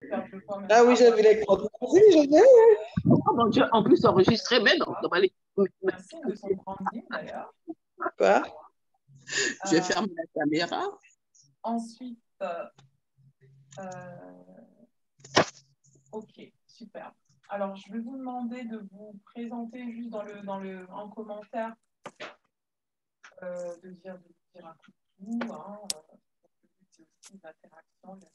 Faire je vois même Ah oui, pas. j'ai vu les comptes. Oui, je vais. Oh mon Dieu, en plus enregistré, mais non, on va aller. Un signe de son branding d'ailleurs. Quoi? Je vais Euh, fermer la caméra. ensuite, ok, super. Alors, je vais vous demander de vous présenter juste en commentaire, de dire un coucou. Hein, le but, c'est aussi l'interaction, la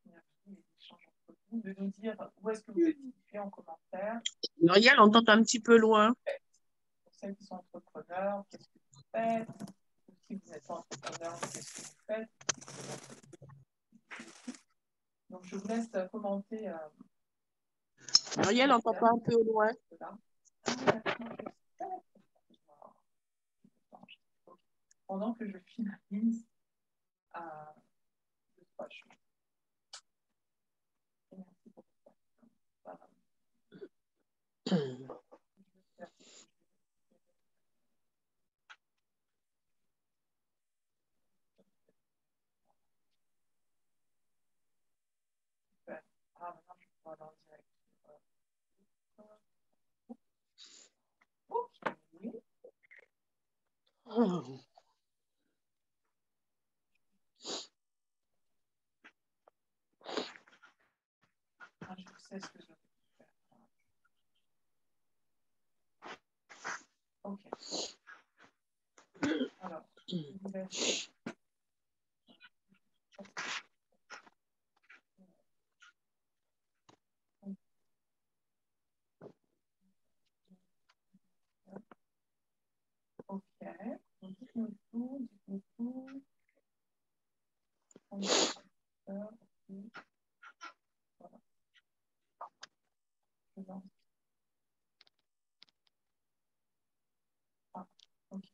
synergie, les échanges entre vous, de nous dire où est-ce que vous êtes situé en commentaire. Muriel, on t'entend un petit peu loin. Pour celles qui sont entrepreneurs, qu'est-ce que vous faites? Ou si vous n'êtes pas entrepreneur, qu'est-ce que vous faites? Donc, je vous laisse commenter. Muriel, on t'entend un peu loin. Pendant que je finalise deux, trois choses. Merci pour ça. Ah, maintenant, je peux aller en direct. Ok. Oh. Ah, je sais ce que je vais faire. Ok. Alors, je vous laisse. Ok. Donc, dites-nous tout, dites-nous tout. Ok. Voilà. Je lance. Ah, ok.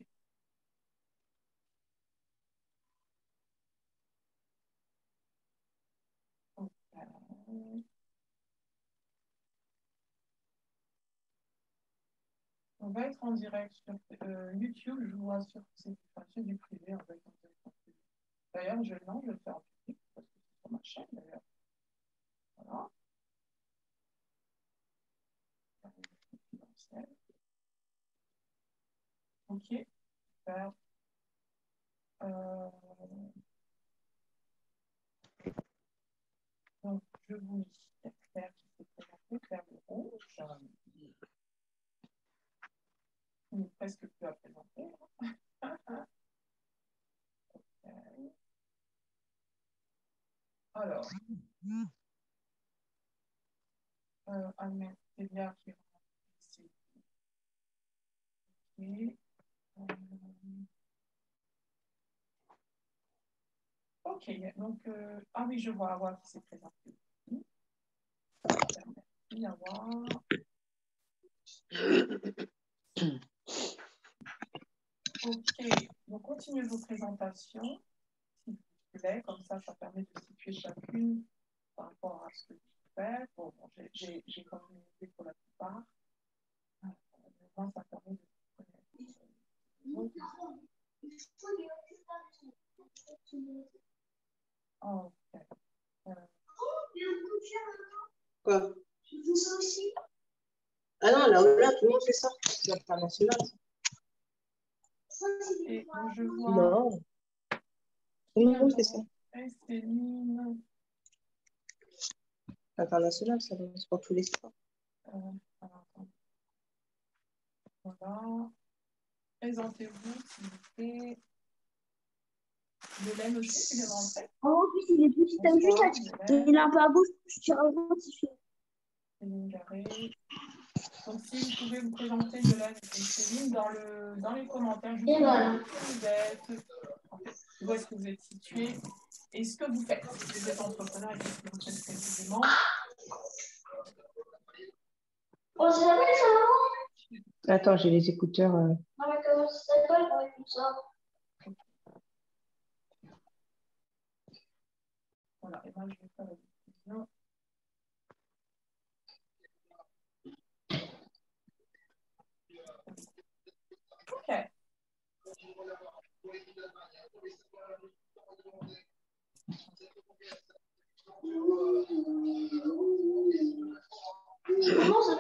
Ok. On va être en direct sur YouTube, je vous rassure que c'est du privé, on va être en direct en privé. D'ailleurs, je le fais en public parce que c'est sur ma chaîne d'ailleurs. Voilà. Ok, super. Euh, donc, je vous dis Claire qui s'est présentée, Claire de Rouge. Qui n'est presque plus à présenter. Okay. Alors, Anne Célia qui est ici. Okay. Ok, donc, ah oui, je vois Awa qui s'est présentée. Merci, Awa. Ok, donc continuez vos présentations, s'il vous plaît, comme ça permet de situer chacune par rapport à ce que vous faites. Bon, j'ai quand même une idée pour la plupart. Moi, ça permet de connaître. Ok. Quoi? Ah non, là, tout le monde fait ça. C'est international. Et donc, je vois Non, tout le monde fait ça. Céline. International, ça c'est pour tous les sports. Alors, voilà. Présentez-vous, s'il vous plaît. Hélène aussi, tu viens de rentrer. En plus, il est petit, t'as juste il est un peu à gauche, tu tires à droite, il fait. Céline Garé. Donc, si vous pouvez vous présenter, Yolande et Céline, dans les commentaires, juste voilà. où vous êtes, où est-ce que vous êtes situé et ce que vous faites. Si vous êtes entrepreneur et ce que vous faites précisément. On s'appelle ça? Attends, j'ai les écouteurs. Ah, mais comment ça s'appelle comme ça? Voilà, et moi, je vais faire la diffusion. OK.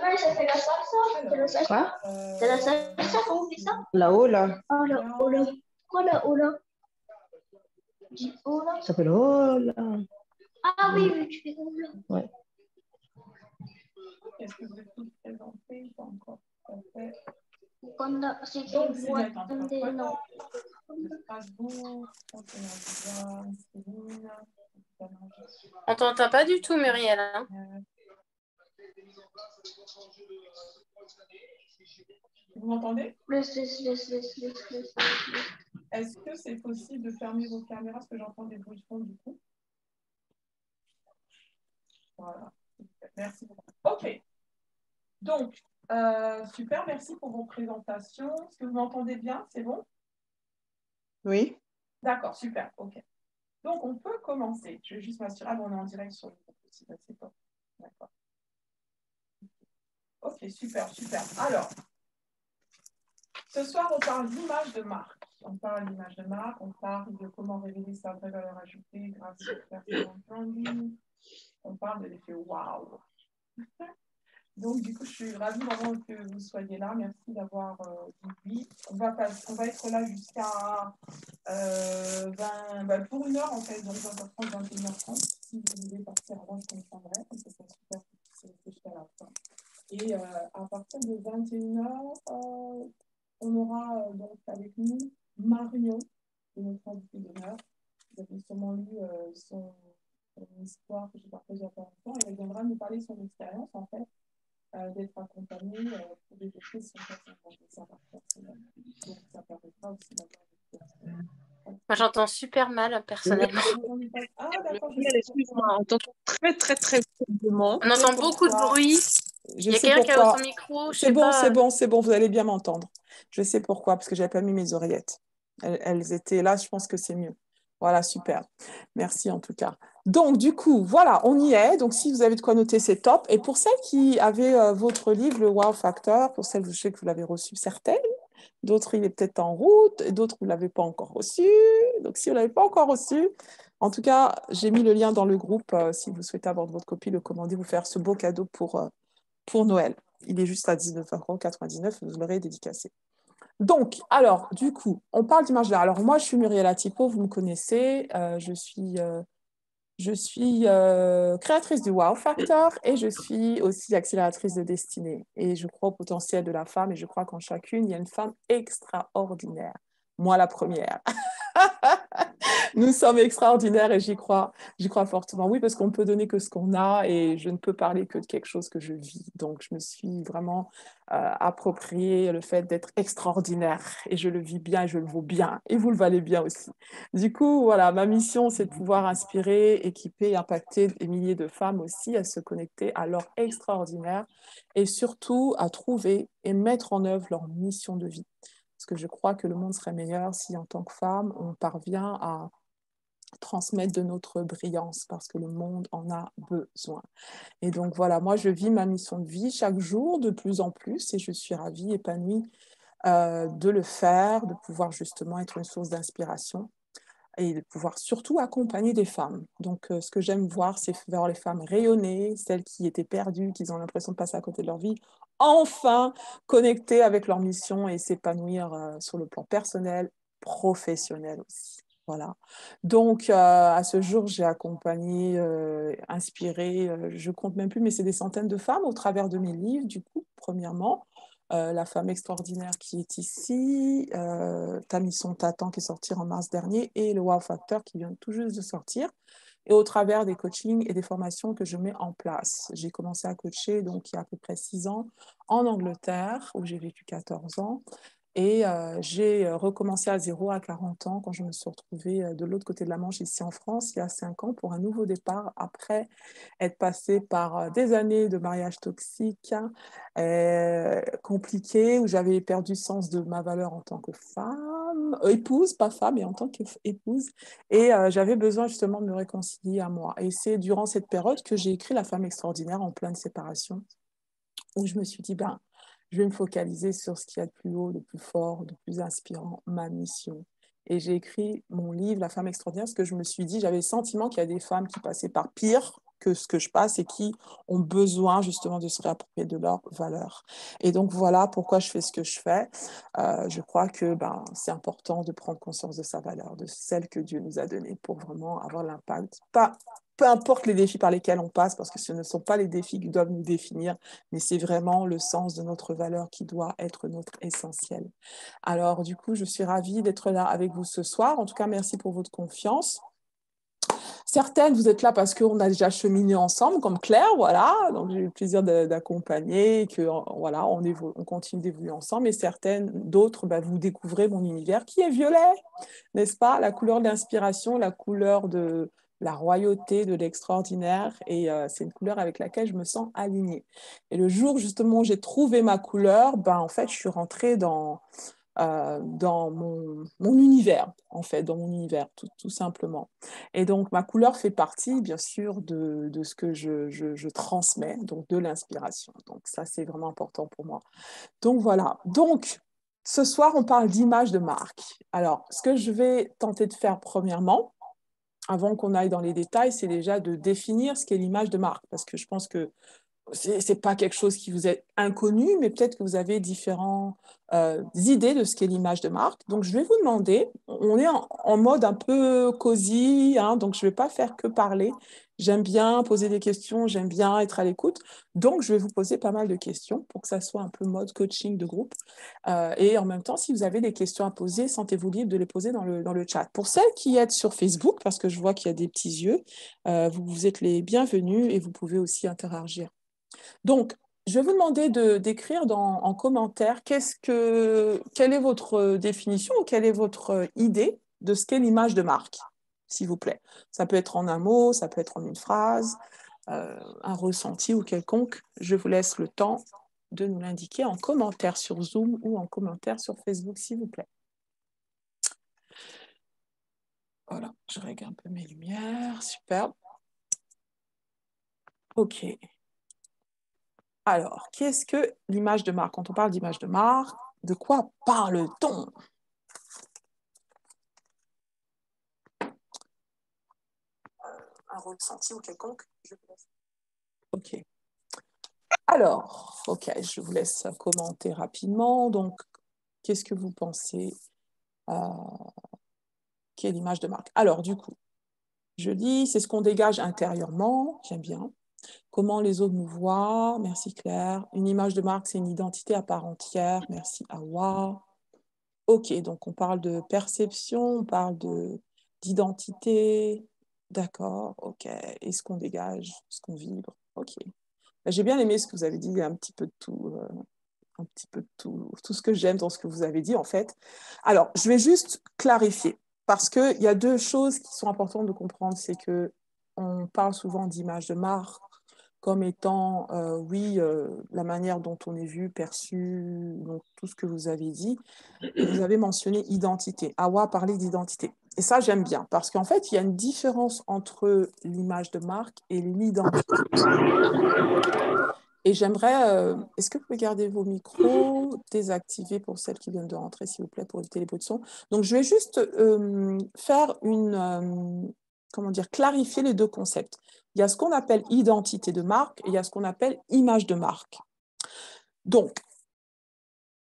Maman, ça fait la salsa. C'est la salsa. Quoi? C'est la salsa qu'on fait ça? Là-haut, là. Oh là, oh là. Quoi là, oh là? Dis oh là. Ça s'appelle oh là. Ah oui, oui, tu fais oh là. Ouais. Est-ce que vous êtes tous présentés? Pas encore. Parfait. C'est Donc, qui c'est voit d'être des noms. de Strasbourg, Céline, On t'entend pas du tout, Muriel. Hein. Vous m'entendez? Laisse. Est-ce que c'est possible de fermer vos caméras parce que j'entends des bruits de fond du coup? Voilà. Merci beaucoup. OK. Donc, super, merci pour vos présentations. Est-ce que vous m'entendez bien? C'est bon? Oui. D'accord, super. OK. Donc, on peut commencer. Je vais juste m'assurer. Ah bon, on est en direct sur le groupe aussi. C'est top. D'accord. OK, super. Alors, ce soir, on parle d'image de marque. On parle d'image de marque, on parle de comment révéler sa vraie valeur ajoutée grâce au personal branding. On parle de l'effet waouh. Donc, du coup, je suis ravie vraiment que vous soyez là. Merci d'avoir dit oui. On va être là jusqu'à pour 1 heure, en fait, donc 20h30, 21h30. Si vous voulez partir avant, je comprendrai. Donc, c'est super que c'est jusqu'à la fin. Et à partir de 21h, on aura donc avec nous Marion, de notre invité d'honneur. Vous avez sûrement lu son histoire que j'ai partagée il y a pas longtemps. Elle viendra nous parler de son expérience, en fait, d'être accompagnée pour développer son personnel. Donc, ça permettra aussi d'avoir Moi, j'entends super mal, personnellement. Ah, d'accord. Excuse-moi, on t'entend très faiblement. On entend beaucoup de bruit. Il y a quelqu'un qui a ouvert son micro. C'est bon, vous allez bien m'entendre. Je sais pourquoi, parce que je n'avais pas mis mes oreillettes. Elles étaient là, je pense que c'est mieux. Voilà, super. Merci en tout cas. Donc, du coup, voilà, on y est. Donc, si vous avez de quoi noter, c'est top. Et pour celles qui avaient votre livre, le Wow Factor, pour celles, je sais que vous l'avez reçu certaines, d'autres, il est peut-être en route, et d'autres, vous ne l'avez pas encore reçu. Donc, si vous ne l'avez pas encore reçu, en tout cas, j'ai mis le lien dans le groupe. Si vous souhaitez avoir votre copie, le commander, vous faire ce beau cadeau pour Noël. Il est juste à 19,99 €, vous l'aurez dédicacé. Donc, alors, du coup, on parle d'image d'art. Alors, moi, je suis Muriel Atipo, vous me connaissez. Je suis créatrice du Wow Factor et je suis aussi accélératrice de destinée. Et je crois au potentiel de la femme et je crois qu'en chacune, il y a une femme extraordinaire. Moi, la première. Nous sommes extraordinaires et j'y crois fortement. Oui, parce qu'on peut donner que ce qu'on a et je ne peux parler que de quelque chose que je vis. Donc, je me suis vraiment approprié le fait d'être extraordinaire et je le vis bien et je le vaux bien et vous le valez bien aussi. Du coup, voilà, ma mission, c'est de pouvoir inspirer, équiper, impacter des milliers de femmes aussi à se connecter à leur extraordinaire et surtout à trouver et mettre en œuvre leur mission de vie. Parce que je crois que le monde serait meilleur si, en tant que femme, on parvient à transmettre de notre brillance, parce que le monde en a besoin. Et donc, voilà, moi, je vis ma mission de vie chaque jour de plus en plus et je suis ravie, épanouie de le faire, de pouvoir justement être une source d'inspiration et de pouvoir surtout accompagner des femmes. Donc, ce que j'aime voir, c'est voir les femmes rayonner, celles qui étaient perdues, qui ont l'impression de passer à côté de leur vie, enfin connecter avec leur mission et s'épanouir sur le plan personnel, professionnel aussi. Voilà. Donc, à ce jour, j'ai accompagné, inspiré, je compte même plus, mais c'est des centaines de femmes au travers de mes livres, du coup, premièrement. La femme extraordinaire qui est ici, T'as mis son tatan qui est sorti en mars dernier et le Wow Factor qui vient tout juste de sortir. Et au travers des coachings et des formations que je mets en place. J'ai commencé à coacher donc il y a à peu près 6 ans en Angleterre où j'ai vécu 14 ans. Et j'ai recommencé à zéro à 40 ans quand je me suis retrouvée de l'autre côté de la Manche, ici en France, il y a 5 ans, pour un nouveau départ, après être passée par des années de mariage toxique, compliqué, où j'avais perdu le sens de ma valeur en tant que femme, épouse, pas femme, mais en tant qu'épouse. Et j'avais besoin justement de me réconcilier à moi. Et c'est durant cette période que j'ai écrit La femme extraordinaire en pleine séparation, où je me suis dit, ben, je vais me focaliser sur ce qu'il y a de plus haut, de plus fort, de plus inspirant, ma mission. Et j'ai écrit mon livre, La femme extraordinaire, parce que je me suis dit, j'avais le sentiment qu'il y a des femmes qui passaient par pire, que ce que je passe et qui ont besoin justement de se réapproprier de leurs valeurs. Et donc, voilà pourquoi je fais ce que je fais. Je crois que c'est important de prendre conscience de sa valeur, de celle que Dieu nous a donnée pour vraiment avoir l'impact. Peu importe les défis par lesquels on passe, parce que ce ne sont pas les défis qui doivent nous définir, mais c'est vraiment le sens de notre valeur qui doit être notre essentiel. Alors, du coup, je suis ravie d'être là avec vous ce soir. En tout cas, merci pour votre confiance. Certaines, vous êtes là parce qu'on a déjà cheminé ensemble, comme Claire, voilà. Donc, j'ai eu le plaisir d'accompagner, que voilà, on continue d'évoluer ensemble. Et certaines, d'autres, vous découvrez mon univers qui est violet, n'est-ce pas? La couleur de l'inspiration, la couleur de la royauté, de l'extraordinaire. Et c'est une couleur avec laquelle je me sens alignée. Et le jour, justement, où j'ai trouvé ma couleur, en fait, je suis rentrée dans mon univers, en fait, dans mon univers, tout simplement. Et donc, ma couleur fait partie, bien sûr, de ce que je transmets, donc de l'inspiration. Donc, ça, c'est vraiment important pour moi. Donc, voilà. Donc, ce soir, on parle d'image de marque. Alors, ce que je vais tenter de faire premièrement, avant qu'on aille dans les détails, c'est déjà de définir ce qu'est l'image de marque, parce que je pense que c'est pas quelque chose qui vous est inconnu, mais peut-être que vous avez différentes idées de ce qu'est l'image de marque. Donc, je vais vous demander, on est en mode un peu cosy, hein, donc je ne vais pas faire que parler. J'aime bien poser des questions, j'aime bien être à l'écoute. Donc, je vais vous poser pas mal de questions pour que ça soit un peu mode coaching de groupe. Et en même temps, si vous avez des questions à poser, sentez-vous libre de les poser dans le chat. Pour celles qui êtes sur Facebook, parce que je vois qu'il y a des petits yeux, vous êtes les bienvenus et vous pouvez aussi interagir. Donc, je vais vous demander d'écrire en commentaire quelle est votre définition ou quelle est votre idée de ce qu'est l'image de marque, s'il vous plaît. Ça peut être en un mot, ça peut être en une phrase, un ressenti ou quelconque. Je vous laisse le temps de nous l'indiquer en commentaire sur Zoom ou en commentaire sur Facebook, s'il vous plaît. Voilà, je règle un peu mes lumières. Super. OK. Alors, qu'est-ce que l'image de marque? Quand on parle d'image de marque, de quoi parle-t-on? Un ressenti ou quelconque? OK. Alors, OK, je vous laisse commenter rapidement. Donc, qu'est-ce que vous pensez qu'est l'image de marque? Alors, du coup, je lis, c'est ce qu'on dégage intérieurement. J'aime bien. Comment les autres nous voient? Merci Claire. Une image de marque, c'est une identité à part entière. Merci Awa. Ok, donc on parle de perception, on parle d'identité. D'accord, ok. Et ce qu'on dégage, ce qu'on vibre. Ok. J'ai bien aimé ce que vous avez dit, un petit peu de tout, tout ce que j'aime dans ce que vous avez dit en fait. Alors, je vais juste clarifier parce qu'il y a deux choses qui sont importantes de comprendre. C'est que on parle souvent d'image de marque comme étant, la manière dont on est vu, perçu, donc tout ce que vous avez dit. Et vous avez mentionné identité. Awa a parlé d'identité. Et ça, j'aime bien, parce qu'en fait, il y a une différence entre l'image de marque et l'identité. Et j'aimerais... est-ce que vous pouvez garder vos micros désactivés pour celles qui viennent de rentrer, s'il vous plaît, pour éviter les bruits de son? Donc, je vais juste faire clarifier les deux concepts. Il y a ce qu'on appelle identité de marque et il y a ce qu'on appelle image de marque. Donc,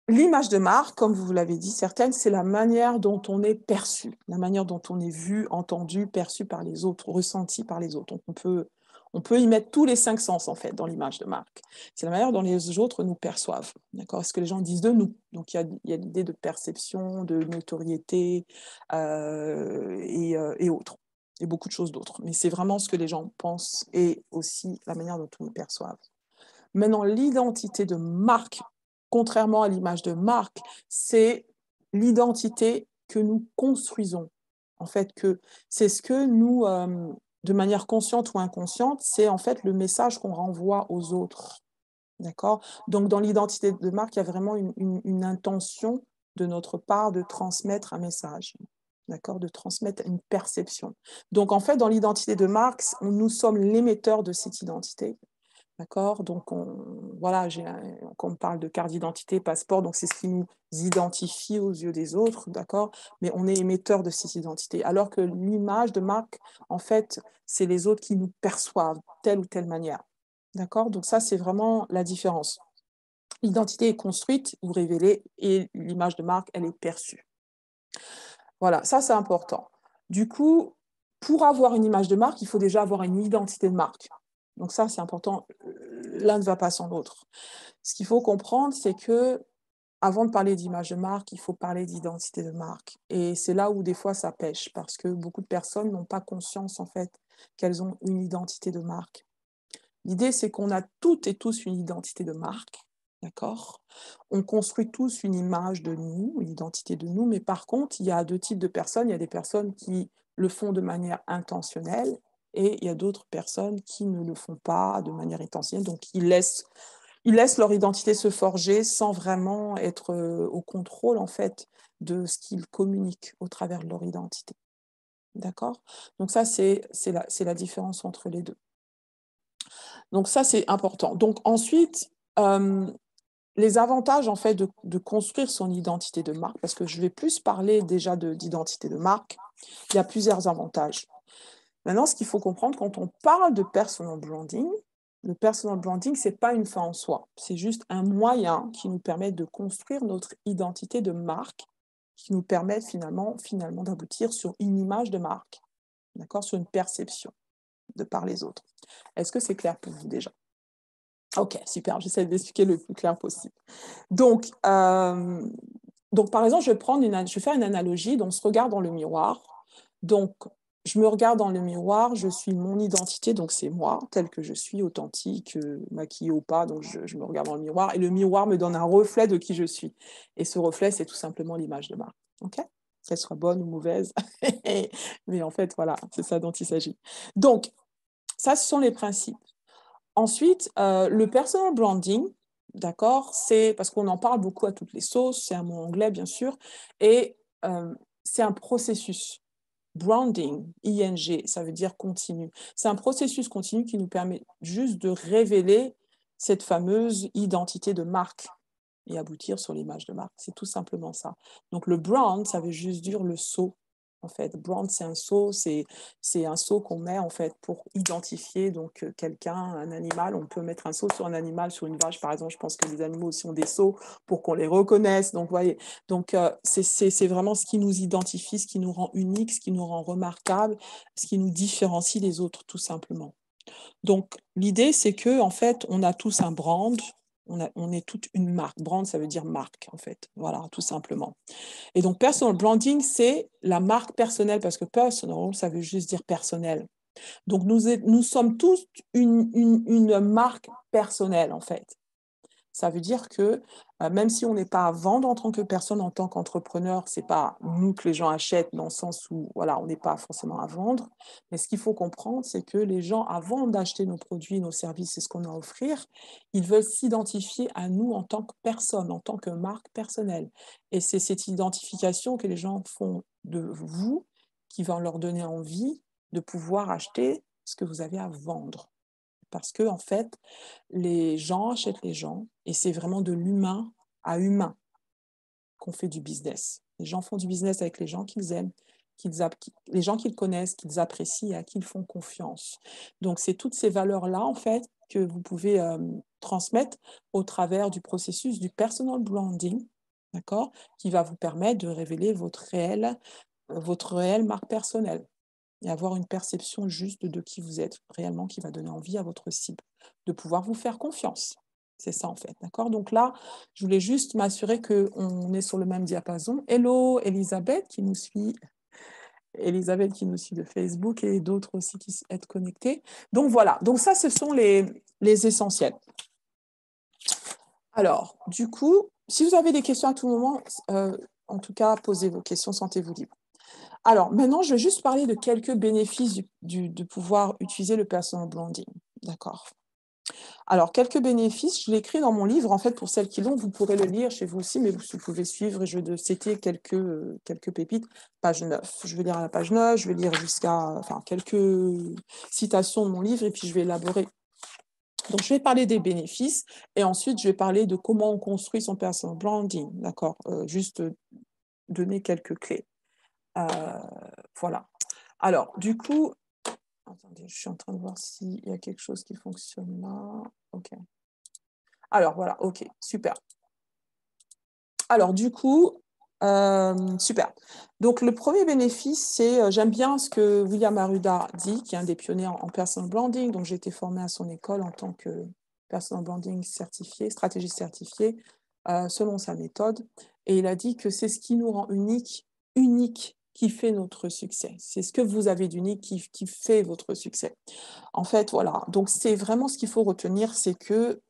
l'image de marque, comme vous l'avez dit, certaines, c'est la manière dont on est perçu, la manière dont on est vu, entendu, perçu par les autres, ressenti par les autres. Donc, on peut y mettre tous les 5 sens, en fait, dans l'image de marque. C'est la manière dont les autres nous perçoivent, d'accord? Ce que les gens disent de nous. Donc, il y a l'idée de perception, de notoriété et autres. Et beaucoup de choses d'autres. Mais c'est vraiment ce que les gens pensent et aussi la manière dont on nous perçoivent. Maintenant, l'identité de marque, contrairement à l'image de marque, c'est l'identité que nous construisons. En fait, que c'est ce que nous, de manière consciente ou inconsciente, c'est en fait le message qu'on renvoie aux autres. D'accord? Donc, dans l'identité de marque, il y a vraiment une intention de notre part de transmettre un message. D'accord? De transmettre une perception. Donc, en fait, dans l'identité de marque, nous sommes l'émetteur de cette identité. D'accord? Donc, voilà, quand on parle de carte d'identité, passeport, donc c'est ce qui nous identifie aux yeux des autres, d'accord? Mais on est émetteur de ces identités. Alors que l'image de marque, en fait, c'est les autres qui nous perçoivent telle ou telle manière. D'accord? Donc ça, c'est vraiment la différence. L'identité est construite ou révélée et l'image de marque, elle est perçue. Voilà, ça, c'est important. Du coup, pour avoir une image de marque, il faut déjà avoir une identité de marque. Donc ça, c'est important. L'un ne va pas sans l'autre. Ce qu'il faut comprendre, c'est que avant de parler d'image de marque, il faut parler d'identité de marque. Et c'est là où des fois ça pêche, parce que beaucoup de personnes n'ont pas conscience en fait qu'elles ont une identité de marque. L'idée, c'est qu'on a toutes et tous une identité de marque, d'accord? On construit tous une image de nous, une identité de nous, mais par contre, il y a deux types de personnes. Il y a des personnes qui le font de manière intentionnelle et il y a d'autres personnes qui ne le font pas de manière intentionnelle, donc ils laissent leur identité se forger sans vraiment être au contrôle, en fait, de ce qu'ils communiquent au travers de leur identité. D'accord? Donc ça, c'est la différence entre les deux. Donc ça, c'est important. Donc ensuite, les avantages, en fait, de construire son identité de marque, parce que je vais plus parler déjà d'identité de marque, il y a plusieurs avantages. Maintenant, ce qu'il faut comprendre, quand on parle de personal branding, le personal branding, ce n'est pas une fin en soi. C'est juste un moyen qui nous permet de construire notre identité de marque, qui nous permet finalement d'aboutir sur une image de marque, d'accord, sur une perception de par les autres. Est-ce que c'est clair pour vous déjà? Ok, super, j'essaie d'expliquer le plus clair possible. Donc, par exemple, je vais faire une analogie. Donc, on se regarde dans le miroir. Donc, je me regarde dans le miroir, je suis mon identité, donc c'est moi, telle que je suis, authentique, maquillée ou pas. Donc, je me regarde dans le miroir et le miroir me donne un reflet de qui je suis. Et ce reflet, c'est tout simplement l'image de marque. Ok? Qu'elle soit bonne ou mauvaise. Mais en fait, voilà, c'est ça dont il s'agit. Donc, ça, ce sont les principes. Ensuite, le personal branding, d'accord, c'est parce qu'on en parle beaucoup à toutes les sauces, c'est un mot anglais bien sûr, et c'est un processus. Branding, ING, ça veut dire continu. C'est un processus continu qui nous permet juste de révéler cette fameuse identité de marque et aboutir sur l'image de marque. C'est tout simplement ça. Donc le brand, ça veut juste dire le sceau. En fait, brand, c'est un sceau, c'est un sceau qu'on met en fait pour identifier donc quelqu'un, un animal. On peut mettre un sceau sur un animal, sur une vache par exemple. Je pense que les animaux aussi ont des sceaux pour qu'on les reconnaisse. Donc voyez, donc c'est vraiment ce qui nous identifie, ce qui nous rend unique, ce qui nous rend remarquable, ce qui nous différencie des autres tout simplement. Donc l'idée c'est que en fait on a tous un brand. On est toute une marque. Brand, ça veut dire marque, en fait. Voilà, tout simplement. Et donc, personal branding, c'est la marque personnelle, parce que personal, ça veut juste dire personnel. Donc, nous sommes tous une marque personnelle, en fait. Ça veut dire que même si on n'est pas à vendre en tant que personne, en tant qu'entrepreneur, ce n'est pas nous que les gens achètent dans le sens où voilà, on n'est pas forcément à vendre. Mais ce qu'il faut comprendre, c'est que les gens, avant d'acheter nos produits, nos services et ce qu'on a à offrir, ils veulent s'identifier à nous en tant que personne, en tant que marque personnelle. Et c'est cette identification que les gens font de vous qui va leur donner envie de pouvoir acheter ce que vous avez à vendre. Parce que, en fait, les gens achètent les gens et c'est vraiment de l'humain à humain qu'on fait du business. Les gens font du business avec les gens qu'ils aiment, les gens qu'ils connaissent, qu'ils apprécient et à qui ils font confiance. Donc, c'est toutes ces valeurs-là, en fait, que vous pouvez transmettre au travers du processus du personal branding, d'accord, qui va vous permettre de révéler votre réelle marque personnelle et avoir une perception juste de qui vous êtes réellement, qui va donner envie à votre cible de pouvoir vous faire confiance. C'est ça, en fait, d'accord? Donc là, je voulais juste m'assurer qu'on est sur le même diapason. Hello, Elisabeth, qui nous suit de Facebook et d'autres aussi qui sont connectés. Donc voilà, donc ça, ce sont les essentiels. Alors, du coup, si vous avez des questions à tout moment, en tout cas, posez vos questions, sentez-vous libre. Alors, maintenant, je vais juste parler de quelques bénéfices de pouvoir utiliser le personal branding. D'accord. Alors, quelques bénéfices, je l'ai écrit dans mon livre. En fait, pour celles qui l'ont, vous pourrez le lire chez vous aussi, mais vous pouvez suivre et je vais citer quelques pépites. Page 9. Je vais lire à la page 9, je vais lire quelques citations de mon livre et puis je vais élaborer Donc, je vais parler des bénéfices et ensuite, je vais parler de comment on construit son personal branding. D'accord? Juste donner quelques clés. Voilà. Alors, du coup, attendez, je suis en train de voir s'il y a quelque chose qui fonctionne là. OK. Alors, voilà. OK, super. Alors, du coup, super. Donc, le premier bénéfice, c'est, j'aime bien ce que William Arruda dit, qui est un des pionniers en personal branding. Donc, j'ai été formée à son école en tant que personal branding certifié, stratégiste certifié, selon sa méthode. Et il a dit que c'est ce qui nous rend unique, qui fait notre succès. C'est ce que vous avez d'unique qui fait votre succès. En fait, voilà. Donc, c'est vraiment ce qu'il faut retenir, c'est que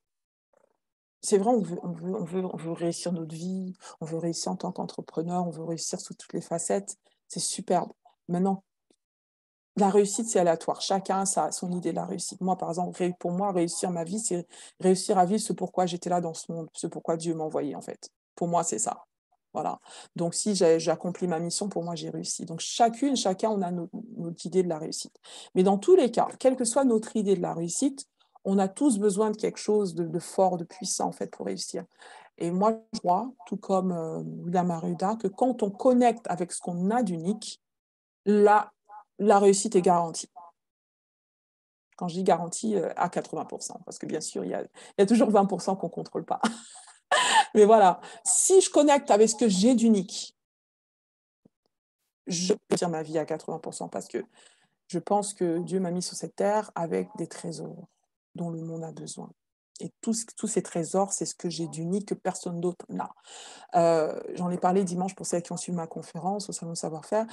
c'est vrai, on veut réussir notre vie, on veut réussir en tant qu'entrepreneur, on veut réussir sous toutes les facettes. C'est superbe. Maintenant, la réussite, c'est aléatoire. Chacun a son idée de la réussite. Moi, par exemple, pour moi, réussir ma vie, c'est réussir à vivre ce pourquoi j'étais là dans ce monde, ce pourquoi Dieu m'a envoyé, en fait. Pour moi, c'est ça. Voilà. Donc, si j'ai accompli ma mission, pour moi, j'ai réussi. Donc, chacun, on a notre idée de la réussite. Mais dans tous les cas, quelle que soit notre idée de la réussite, on a tous besoin de quelque chose de fort, de puissant, en fait, pour réussir. Et moi, je crois, tout comme William Arruda, que quand on connecte avec ce qu'on a d'unique, la réussite est garantie. Quand je dis garantie, à 80%, parce que bien sûr, il y a toujours 20% qu'on ne contrôle pas. Mais voilà, si je connecte avec ce que j'ai d'unique, je peux dire ma vie à 80%, parce que je pense que Dieu m'a mis sur cette terre avec des trésors dont le monde a besoin. Et tous ces trésors, c'est ce que j'ai d'unique que personne d'autre n'a. J'en ai parlé dimanche pour celles qui ont suivi ma conférence au Salon de Savoir-Faire.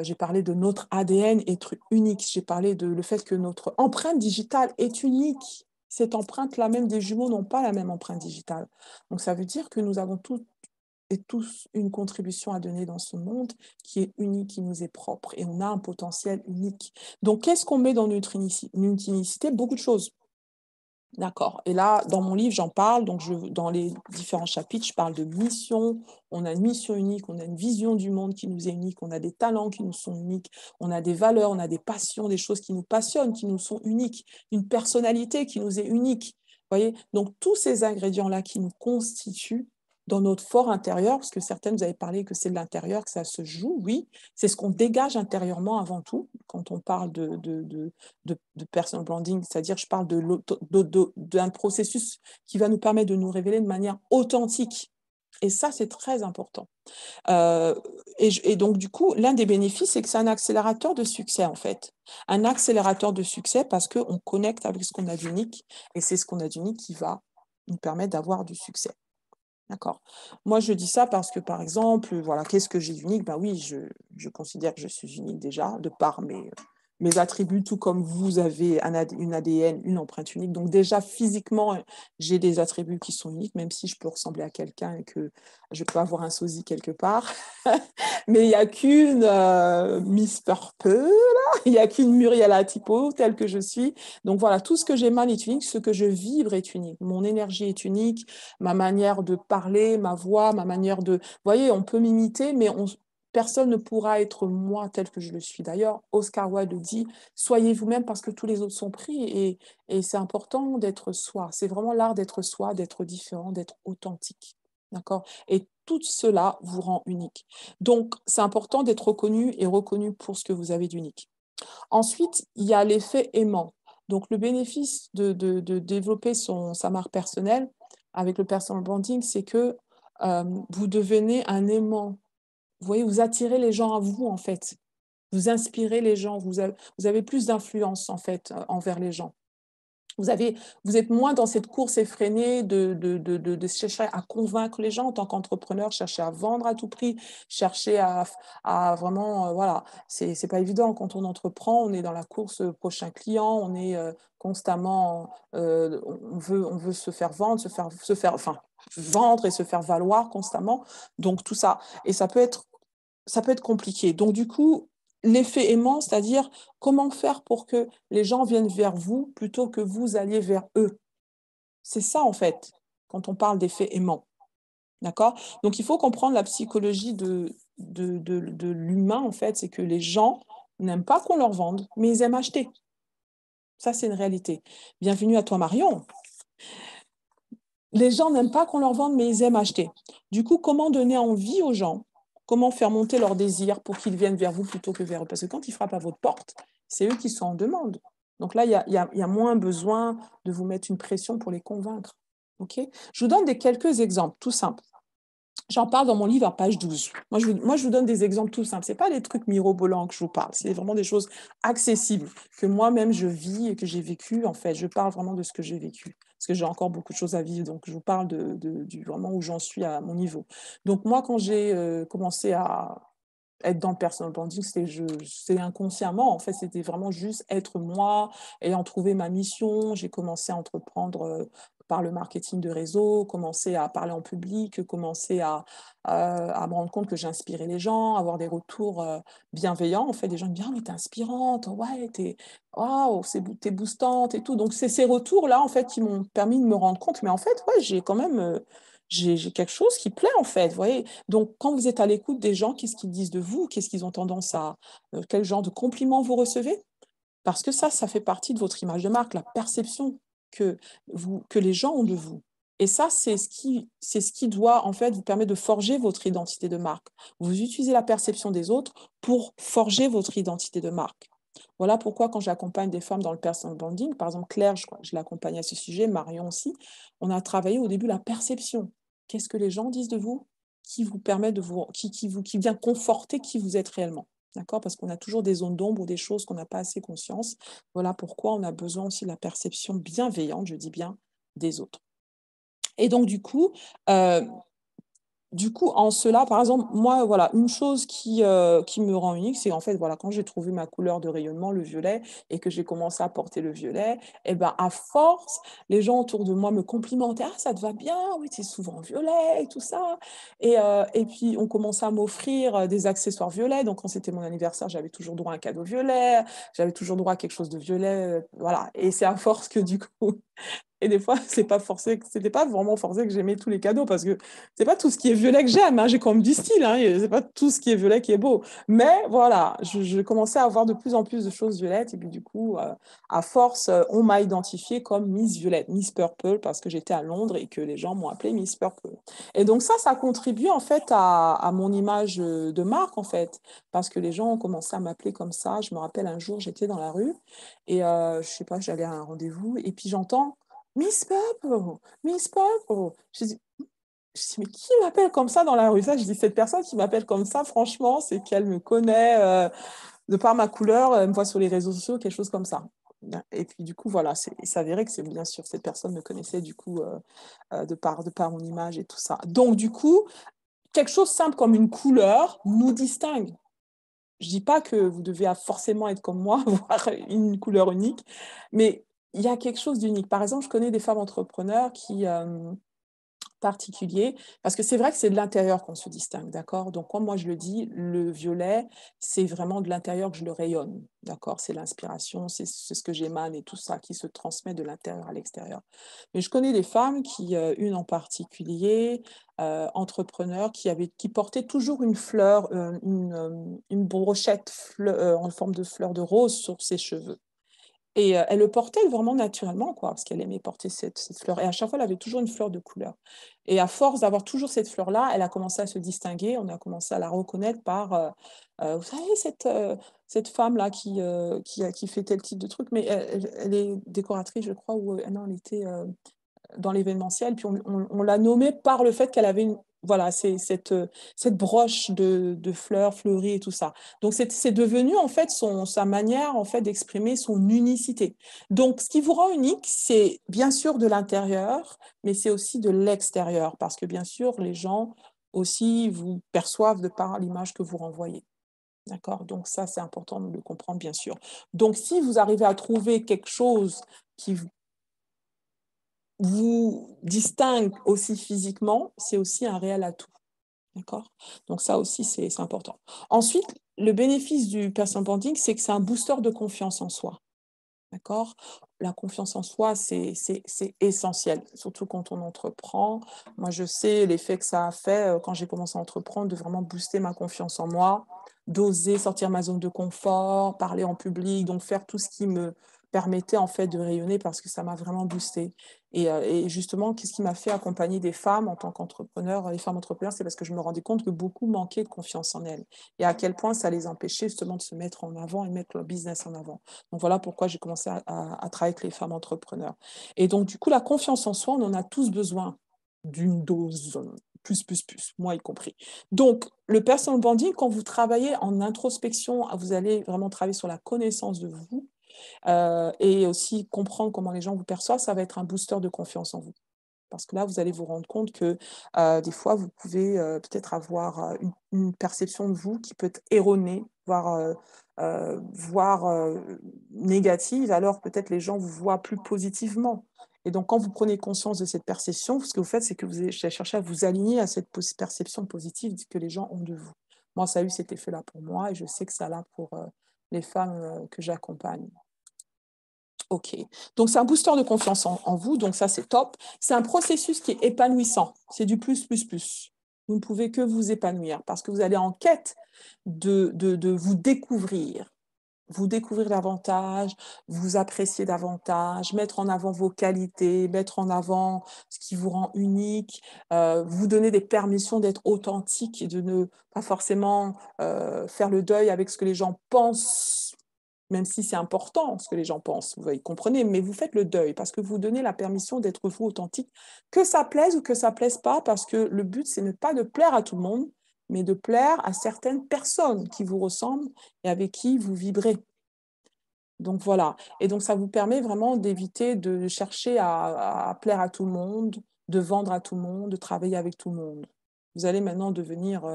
J'ai parlé de notre ADN être unique. J'ai parlé de le fait que notre empreinte digitale est unique. Cette empreinte-là, même des jumeaux n'ont pas la même empreinte digitale. Donc, ça veut dire que nous avons toutes et tous une contribution à donner dans ce monde qui est unique, qui nous est propre. Et on a un potentiel unique. Donc, qu'est-ce qu'on met dans notre unicité? Beaucoup de choses. D'accord. Et là, dans mon livre, j'en parle. Donc, dans les différents chapitres, je parle de mission. On a une mission unique, on a une vision du monde qui nous est unique, on a des talents qui nous sont uniques, on a des valeurs, on a des passions, des choses qui nous passionnent, qui nous sont uniques, une personnalité qui nous est unique. Vous voyez? Donc, tous ces ingrédients-là qui nous constituent dans notre fort intérieur, parce que certaines, vous avez parlé que c'est de l'intérieur que ça se joue, oui, c'est ce qu'on dégage intérieurement avant tout, quand on parle de personal branding, c'est-à-dire je parle d'un processus qui va nous permettre de nous révéler de manière authentique. Et ça, c'est très important. Et donc, du coup, l'un des bénéfices, c'est que c'est un accélérateur de succès, en fait. Un accélérateur de succès parce qu'on connecte avec ce qu'on a d'unique, et c'est ce qu'on a d'unique qui va nous permettre d'avoir du succès. D'accord. Moi, je dis ça parce que, par exemple, voilà, qu'est-ce que j'ai d'unique? Ben oui, je considère que je suis unique déjà, de par mes attributs, tout comme vous avez une ADN, une empreinte unique. Donc déjà, physiquement, j'ai des attributs qui sont uniques, même si je peux ressembler à quelqu'un et que je peux avoir un sosie quelque part. Mais il n'y a qu'une Miss Purple, il n'y a qu'une Muriel Atipo telle que je suis. Donc voilà, tout ce que j'émane est unique, ce que je vibre est unique. Mon énergie est unique, ma manière de parler, ma voix, ma manière de... Vous voyez, on peut m'imiter, mais personne ne pourra être moi tel que je le suis. D'ailleurs, Oscar Wilde dit « Soyez vous-même parce que tous les autres sont pris ». Et c'est important d'être soi. C'est vraiment l'art d'être soi, d'être différent, d'être authentique. D'accord? Et tout cela vous rend unique. Donc, c'est important d'être reconnu pour ce que vous avez d'unique. Ensuite, il y a l'effet aimant. Donc, le bénéfice de développer sa marque personnelle avec le personal branding, c'est que vous devenez un aimant. Vous voyez, vous attirez les gens à vous, en fait. Vous inspirez les gens. Vous avez plus d'influence, en fait, envers les gens. Vous êtes moins dans cette course effrénée de chercher à convaincre les gens en tant qu'entrepreneur, chercher à vendre à tout prix, chercher à vraiment, voilà, c'est pas évident quand on entreprend, on est dans la course au prochain client, on est constamment, on veut se faire vendre, enfin, vendre et se faire valoir constamment, donc tout ça, et ça peut être compliqué. Donc du coup, l'effet aimant, c'est-à-dire comment faire pour que les gens viennent vers vous plutôt que vous alliez vers eux. C'est ça, en fait, quand on parle d'effet aimant. D'accord? Donc, il faut comprendre la psychologie de l'humain, en fait, c'est que les gens n'aiment pas qu'on leur vende, mais ils aiment acheter. Ça, c'est une réalité. Bienvenue à toi, Marion. Les gens n'aiment pas qu'on leur vende, mais ils aiment acheter. Du coup, comment donner envie aux gens? Comment faire monter leur désir pour qu'ils viennent vers vous plutôt que vers eux? Parce que quand ils frappent à votre porte, c'est eux qui sont en demande. Donc là, il y a moins besoin de vous mettre une pression pour les convaincre. Okay? Je vous donne quelques exemples, tout simples. J'en parle dans mon livre à page 12. Moi, je vous donne des exemples tout simples. Ce n'est pas des trucs mirobolants que je vous parle. C'est vraiment des choses accessibles que moi-même, je vis et que j'ai vécu. En fait, je parle vraiment de ce que j'ai vécu. Parce que j'ai encore beaucoup de choses à vivre. Donc, je vous parle du vraiment où j'en suis à mon niveau. Donc, moi, quand j'ai commencé à être dans le personal branding, c'était inconsciemment. En fait, c'était vraiment juste être moi, ayant trouvé ma mission. J'ai commencé à entreprendre par le marketing de réseau, commencer à parler en public, commencer à me rendre compte que j'inspirais les gens, avoir des retours bienveillants. En fait, des gens me disent « Ah, mais t'es inspirante, ouais, wow, t'es boostante et tout ». Donc, c'est ces retours-là, en fait, qui m'ont permis de me rendre compte. Mais en fait, ouais, j'ai quand même... j'ai quelque chose qui plaît, en fait, vous voyez. Donc, quand vous êtes à l'écoute des gens, qu'est-ce qu'ils disent de vous? Qu'est-ce qu'ils ont tendance à... quel genre de compliments vous recevez? Parce que ça fait partie de votre image de marque, la perception que les gens ont de vous. Et ça, c'est ce qui doit, en fait, vous permettre de forger votre identité de marque. Vous utilisez la perception des autres pour forger votre identité de marque. Voilà pourquoi, quand j'accompagne des femmes dans le personal branding, par exemple, Claire, je l'accompagne à ce sujet, Marion aussi, on a travaillé au début la perception. Qu'est-ce que les gens disent de vous qui vous permet de vous, qui vient conforter qui vous êtes réellement. D'accord? Parce qu'on a toujours des zones d'ombre ou des choses qu'on n'a pas assez conscience. Voilà pourquoi on a besoin aussi de la perception bienveillante, je dis bien, des autres. Et donc, du coup, en cela, par exemple, moi, voilà, une chose qui me rend unique, c'est en fait, voilà, quand j'ai trouvé ma couleur de rayonnement, le violet, et que j'ai commencé à porter le violet, et ben à force, les gens autour de moi me complimentaient, ah, ça te va bien, oui, tu es souvent violet et tout ça. Et puis, on commençait à m'offrir des accessoires violets. Donc, quand c'était mon anniversaire, j'avais toujours droit à un cadeau violet, j'avais toujours droit à quelque chose de violet, voilà. Et c'est à force que du coup, et des fois, c'était pas vraiment forcé que j'aimais tous les cadeaux, parce que c'est pas tout ce qui est violet que j'aime, hein. J'ai quand même du style, hein. C'est pas tout ce qui est violet qui est beau. Mais voilà, je commençais à avoir de plus en plus de choses violettes, et puis du coup, à force, on m'a identifiée comme Miss Violette, Miss Purple, parce que j'étais à Londres et que les gens m'ont appelée Miss Purple. Et donc ça a contribué en fait à mon image de marque, en fait, parce que les gens ont commencé à m'appeler comme ça. Je me rappelle, un jour, j'étais dans la rue, et je sais pas, j'allais à un rendez-vous, et puis j'entends Miss Purple, Miss Purple. Je dis, mais qui m'appelle comme ça dans la rue? Ça, je dis, cette personne qui m'appelle comme ça, franchement, c'est qu'elle me connaît de par ma couleur, elle me voit sur les réseaux sociaux, quelque chose comme ça. Et puis, du coup, voilà, il s'avérait que c'est bien sûr, cette personne me connaissait, du coup, de par mon image et tout ça. Donc, du coup, quelque chose simple comme une couleur nous distingue. Je ne dis pas que vous devez forcément être comme moi, avoir une couleur unique, mais il y a quelque chose d'unique. Par exemple, je connais des femmes entrepreneurs particuliers, parce que c'est vrai que c'est de l'intérieur qu'on se distingue, d'accord? Donc, comme moi je le dis, le violet, c'est vraiment de l'intérieur que je le rayonne, d'accord? C'est l'inspiration, c'est ce que j'émane et tout ça qui se transmet de l'intérieur à l'extérieur. Mais je connais des femmes une en particulier, entrepreneur, qui portait toujours une fleur, une brochette en forme de fleur de rose sur ses cheveux. Et elle le portait vraiment naturellement, quoi, parce qu'elle aimait porter cette fleur. Et à chaque fois, elle avait toujours une fleur de couleur. Et à force d'avoir toujours cette fleur-là, elle a commencé à se distinguer. On a commencé à la reconnaître par, vous savez, cette femme-là qui fait tel type de truc, mais elle est décoratrice, je crois, ou non, elle était dans l'événementiel, puis on l'a nommée par le fait qu'elle avait voilà, cette broche de fleurs fleuries et tout ça. Donc, c'est devenu, en fait, sa manière, en fait, d'exprimer son unicité. Donc, ce qui vous rend unique, c'est bien sûr de l'intérieur, mais c'est aussi de l'extérieur, parce que, bien sûr, les gens aussi vous perçoivent de par l'image que vous renvoyez. D'accord? Donc, ça, c'est important de le comprendre, bien sûr. Donc, si vous arrivez à trouver quelque chose qui vous distingue aussi physiquement, c'est aussi un réel atout. D'accord? Donc ça aussi, c'est important. Ensuite, le bénéfice du personal branding, c'est que c'est un booster de confiance en soi. D'accord? La confiance en soi, c'est essentiel, surtout quand on entreprend. Moi, je sais l'effet que ça a fait quand j'ai commencé à entreprendre, de vraiment booster ma confiance en moi, d'oser sortir ma zone de confort, parler en public, donc faire tout ce qui me permettait en fait de rayonner parce que ça m'a vraiment boosté. Et justement, qu'est-ce qui m'a fait accompagner des femmes en tant qu'entrepreneur, les femmes entrepreneurs, c'est parce que je me rendais compte que beaucoup manquaient de confiance en elles et à quel point ça les empêchait justement de se mettre en avant et mettre leur business en avant. Donc voilà pourquoi j'ai commencé à travailler avec les femmes entrepreneurs. Et donc du coup, la confiance en soi, on en a tous besoin d'une dose plus, moi y compris. Donc, le personal branding, quand vous travaillez en introspection, vous allez vraiment travailler sur la connaissance de vous et aussi comprendre comment les gens vous perçoivent, ça va être un booster de confiance en vous. Parce que là, vous allez vous rendre compte que des fois, vous pouvez peut-être avoir une perception de vous qui peut être erronée, voire négative, alors peut-être les gens vous voient plus positivement. Et donc, quand vous prenez conscience de cette perception, ce que vous faites, c'est que vous cherchez à vous aligner à cette perception positive que les gens ont de vous. Moi, ça a eu cet effet-là pour moi et je sais que ça l'a pour les femmes que j'accompagne. Ok, donc c'est un booster de confiance en vous, donc ça c'est top. C'est un processus qui est épanouissant, c'est du plus. Vous ne pouvez que vous épanouir parce que vous allez en quête de vous découvrir davantage, vous apprécier davantage, mettre en avant vos qualités, mettre en avant ce qui vous rend unique, vous donner des permissions d'être authentique et de ne pas forcément faire le deuil avec ce que les gens pensent, même si c'est important ce que les gens pensent, vous comprenez, mais vous faites le deuil parce que vous donnez la permission d'être vous authentique, que ça plaise ou que ça plaise pas, parce que le but, c'est ne pas de plaire à tout le monde, mais de plaire à certaines personnes qui vous ressemblent et avec qui vous vibrez. Donc voilà, et donc ça vous permet vraiment d'éviter de chercher à plaire à tout le monde, de vendre à tout le monde, de travailler avec tout le monde. Vous allez maintenant devenir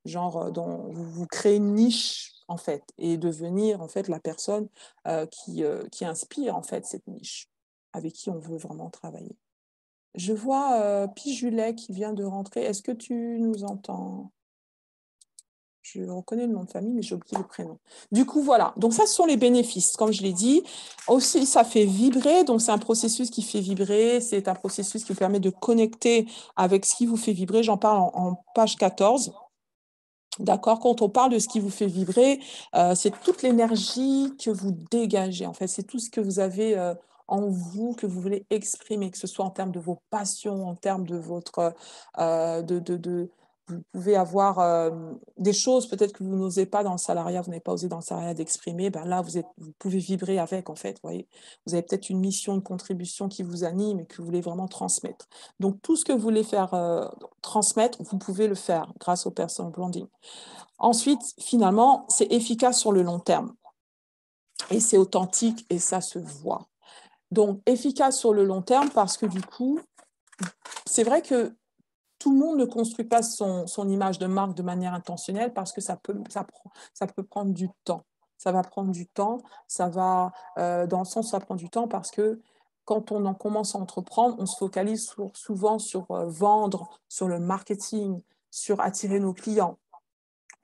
vous créez une niche en fait et devenir en fait la personne qui inspire en fait cette niche, avec qui on veut vraiment travailler. Je vois Pijulet qui vient de rentrer. Est-ce que tu nous entends? Je reconnais le nom de famille, mais j'ai oublié le prénom. Du coup, voilà. Donc, ça, ce sont les bénéfices. Comme je l'ai dit, aussi, ça fait vibrer. Donc, c'est un processus qui fait vibrer. C'est un processus qui vous permet de connecter avec ce qui vous fait vibrer. J'en parle en page 14. D'accord? Quand on parle de ce qui vous fait vibrer, c'est toute l'énergie que vous dégagez. En fait, c'est tout ce que vous avez en vous, que vous voulez exprimer, que ce soit en termes de vos passions, en termes de votre... vous pouvez avoir des choses peut-être que vous n'osez pas dans le salariat, vous n'avez pas osé dans le salariat d'exprimer. Ben là, vous pouvez vibrer avec, en fait. Vous voyez, vous avez peut-être une mission, une contribution qui vous anime et que vous voulez vraiment transmettre. Donc, tout ce que vous voulez faire transmettre, vous pouvez le faire grâce au personal branding. Ensuite, finalement, c'est efficace sur le long terme. Et c'est authentique et ça se voit. Donc, efficace sur le long terme parce que du coup, c'est vrai que tout le monde ne construit pas son image de marque de manière intentionnelle parce que ça peut prendre du temps. Ça va prendre du temps, ça va dans le sens où ça prend du temps parce que quand on en commence à entreprendre, on se focalise souvent sur vendre, sur le marketing, sur attirer nos clients.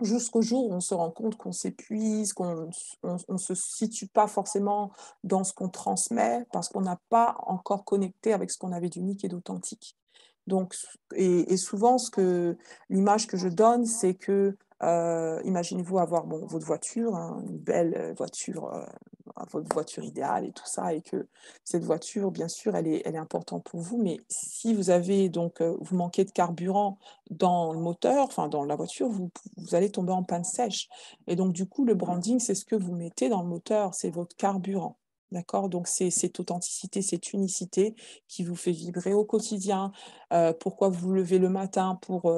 Jusqu'au jour où on se rend compte qu'on s'épuise, qu'on ne se situe pas forcément dans ce qu'on transmet parce qu'on n'a pas encore connecté avec ce qu'on avait d'unique et d'authentique. Donc, et souvent, l'image que je donne, c'est que, imaginez-vous avoir votre voiture, hein, une belle voiture, votre voiture idéale et tout ça, et que cette voiture, bien sûr, elle est importante pour vous, mais si vous avez donc, vous manquez de carburant dans le moteur, enfin dans la voiture, vous allez tomber en panne sèche. Et donc, du coup, le branding, c'est ce que vous mettez dans le moteur, c'est votre carburant. D'accord? Donc, c'est cette authenticité, cette unicité qui vous fait vibrer au quotidien. Pourquoi vous vous levez le matin pour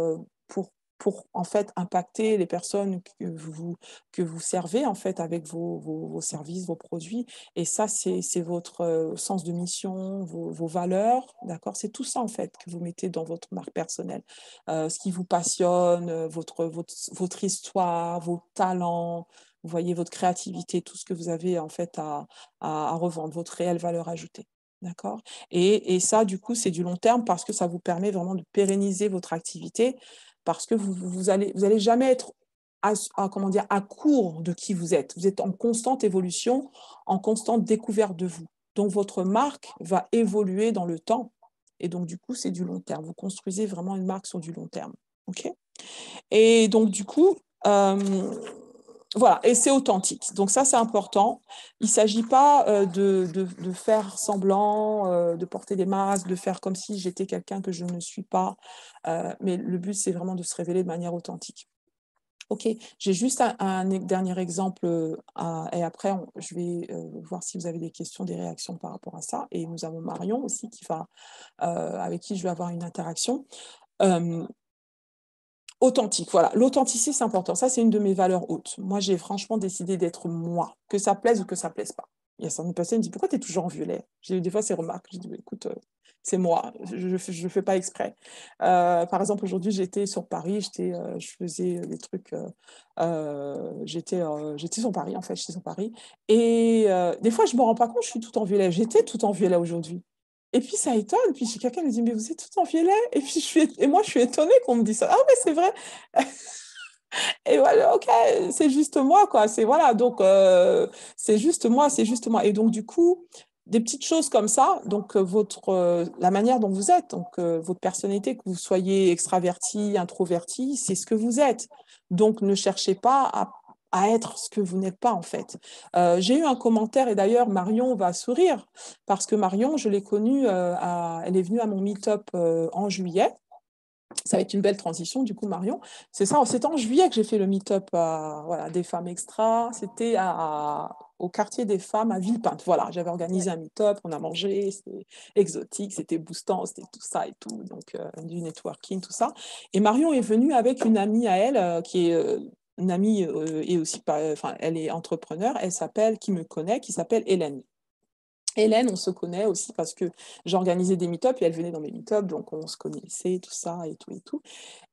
en fait impacter les personnes que vous servez en fait avec vos services, vos produits. Et ça, c'est votre sens de mission, vos valeurs. D'accord? C'est tout ça en fait que vous mettez dans votre marque personnelle. Ce qui vous passionne, votre histoire, vos talents. Vous voyez votre créativité, tout ce que vous avez en fait à revendre, votre réelle valeur ajoutée. D'accord? Et ça, du coup, c'est du long terme parce que ça vous permet vraiment de pérenniser votre activité parce que vous allez jamais être à court de qui vous êtes. Vous êtes en constante évolution, en constante découverte de vous. Donc, votre marque va évoluer dans le temps. Et donc, du coup, c'est du long terme. Vous construisez vraiment une marque sur du long terme. OK? Et donc, du coup, voilà, et c'est authentique. Donc ça, c'est important. Il ne s'agit pas de faire semblant, de porter des masques, de faire comme si j'étais quelqu'un que je ne suis pas. Mais le but, c'est vraiment de se révéler de manière authentique. Ok, j'ai juste un dernier exemple et après, je vais voir si vous avez des questions, des réactions par rapport à ça. Et nous avons Marion aussi avec qui je vais avoir une interaction. Authentique, voilà. L'authenticité, c'est important. Ça, c'est une de mes valeurs hautes. Moi, j'ai franchement décidé d'être moi, que ça plaise ou que ça plaise pas. Il y a certaines personnes qui me disent, pourquoi tu es toujours en violet? J'ai eu des fois ces remarques. Je dis, écoute, c'est moi, je fais pas exprès. Par exemple, aujourd'hui, j'étais sur Paris, je faisais des trucs, j'étais sur Paris, en fait, j'étais sur Paris. Et des fois, je me rends pas compte, je suis tout en violet. J'étais tout en violet aujourd'hui. Et puis ça étonne, puis quelqu'un me dit, mais vous êtes tout en violet? Et puis moi, je suis étonnée qu'on me dise ça. Ah, mais c'est vrai. Et voilà, ok, c'est juste moi, quoi. C'est voilà, donc c'est juste moi, c'est juste moi. Et donc, du coup, des petites choses comme ça, donc la manière dont vous êtes, donc votre personnalité, que vous soyez extraverti, introverti, c'est ce que vous êtes. Donc, ne cherchez pas à être ce que vous n'êtes pas, en fait. J'ai eu un commentaire, et d'ailleurs, Marion va sourire, parce que Marion, je l'ai connue, elle est venue à mon meet-up en juillet. Ça va être une belle transition, du coup, Marion. C'était en juillet que j'ai fait le meet-up voilà, des femmes extra. C'était au quartier des femmes à Villepinte. Voilà, j'avais organisé un meet-up, on a mangé, c'était exotique, c'était boostant, c'était tout ça et tout, donc du networking, tout ça. Et Marion est venue avec une amie à elle, qui est une amie et aussi, enfin, elle est entrepreneur, qui me connaît, qui s'appelle Hélène. Hélène, on se connaît aussi parce que j'organisais des meet-up et elle venait dans mes meet-up, donc on se connaissait, tout ça et tout et tout.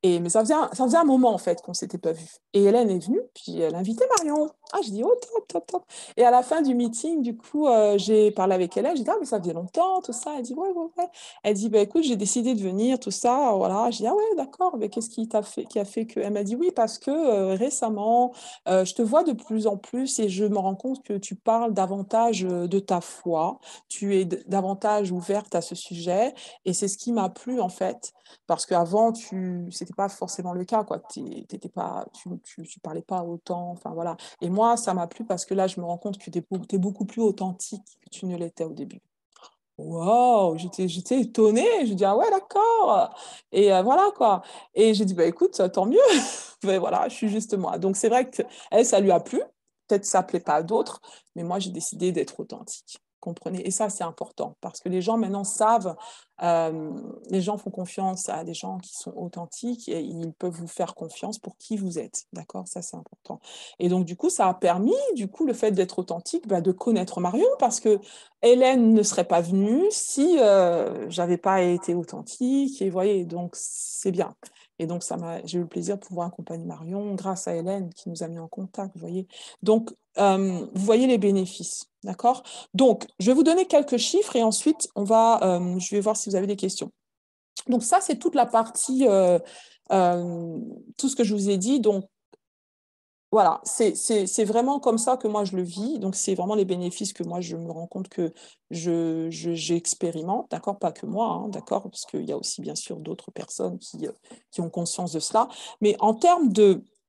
Mais ça faisait un moment, en fait, qu'on ne s'était pas vu. Et Hélène est venue, puis elle a invité Marion. Ah, je dis, oh, top, top, top. Et à la fin du meeting, du coup, j'ai parlé avec Hélène. J'ai dit, ah, mais ça faisait longtemps, tout ça. Elle dit, ouais, ouais, ouais. Elle dit, bah, écoute, j'ai décidé de venir, tout ça. Voilà. Je dis, ah, ouais, d'accord. Mais qu'est-ce qui a fait que. Elle m'a dit, oui, parce que récemment, je te vois de plus en plus et je me rends compte que tu parles davantage de ta foi. Tu es davantage ouverte à ce sujet. Et c'est ce qui m'a plu, en fait. Parce qu'avant, c'était pas forcément le cas, quoi. Tu parlais pas autant, enfin voilà. Et moi, ça m'a plu parce que là, je me rends compte que tu es beaucoup plus authentique que tu ne l'étais au début. Waouh, j'étais étonnée. Je dis, ah ouais, d'accord. Et voilà, quoi. Et j'ai dit, bah écoute, tant mieux. Mais voilà, je suis juste moi. Donc, c'est vrai que elle, ça lui a plu. Peut-être ça plaît pas à d'autres, mais moi, j'ai décidé d'être authentique. Comprenez? Et ça, c'est important parce que les gens maintenant savent, les gens font confiance à des gens qui sont authentiques et ils peuvent vous faire confiance pour qui vous êtes. D'accord? Ça, c'est important. Et donc, du coup, ça a permis, du coup, le fait d'être authentique, de connaître Marion parce que Hélène ne serait pas venue si j'avais pas été authentique. Et vous voyez, donc, c'est bien. Et donc, j'ai eu le plaisir de pouvoir accompagner Marion grâce à Hélène qui nous a mis en contact, vous voyez. Donc, vous voyez les bénéfices, d'accord? Donc, je vais vous donner quelques chiffres et ensuite, je vais voir si vous avez des questions. Donc, ça, c'est toute la partie, tout ce que je vous ai dit. Donc, voilà, c'est vraiment comme ça que moi, je le vis. Donc, c'est vraiment les bénéfices que moi, je me rends compte que j'expérimente, d'accord? Pas que moi, hein, d'accord? Parce qu'il y a aussi, bien sûr, d'autres personnes qui ont conscience de cela. Mais en termes